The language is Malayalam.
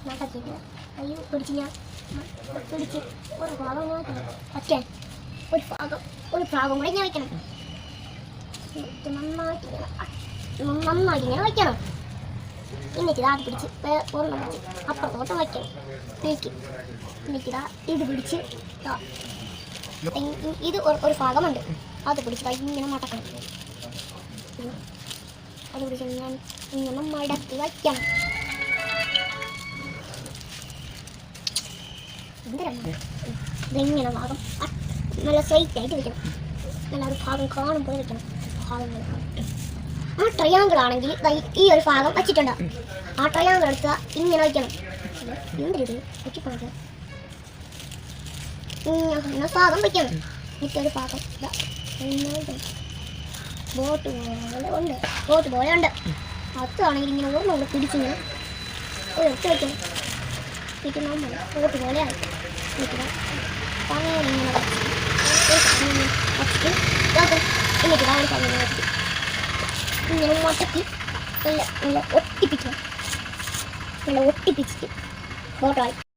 നട്ടത്തില്ല അയ്യോ പിടിച്ച് ഞാൻ പിടിച്ച് ഒരു ഭാഗം ഞാൻ വയ്ക്കണം വയ്ക്കാൻ ഒരു ഭാഗം കൂടെ ഞാൻ വയ്ക്കണം നന്നായിട്ട് ഇങ്ങനെ വയ്ക്കണം എന്നിട്ട് ഇതാ പിടിച്ച് ഒരെണ്ണം പിടിച്ച് അപ്പുറത്തോട്ട് വയ്ക്കണം എന്നിട്ടിതാ ഇത് പിടിച്ച് ഇത് ഒരു ഭാഗമുണ്ട് അത് പിടിച്ച് ഇങ്ങനെ മടക്കണം അത് പിടിച്ച് ഞാൻ ഇങ്ങനെ മടക്കി വയ്ക്കണം ഇതെങ്ങനെ ഭാഗം നല്ല സ്ട്രൈറ്റായിട്ട് വെക്കണം നല്ല ഒരു ഭാഗം കാണുമ്പോൾ വെക്കണം ഭാഗങ്ങൾ ആ ട്രയാങ്കിൾ ആണെങ്കിൽ ഈ ഒരു ഭാഗം വച്ചിട്ടുണ്ട് ആ ട്രയാങ്കിൾ എടുക്കുക ഇങ്ങനെ വയ്ക്കണം എന്തിട്ട് വെച്ചിട്ടുണ്ട് ഇങ്ങനെ ഭാഗം വയ്ക്കണം മറ്റൊരു ഭാഗം ബോട്ട് പോലെ ഉണ്ട് അതാണെങ്കിൽ ഇങ്ങനെ ഓർമ്മ പിടിച്ചിങ്ങനെ ഒരൊക്കെ വയ്ക്കണം ഇത് നമ്മൾ ബോട്ട് പോലെയാണ് അങ്ങനെ ഇങ്ങനെ വച്ചിട്ട് എന്നിട്ട് ഒരു സമയം വെച്ചിട്ട് ഇങ്ങനെ മടക്കി നല്ല ഒട്ടിപ്പിക്കണം നല്ല ഒട്ടിപ്പിച്ചിട്ട് ഫോട്ടോ ആയി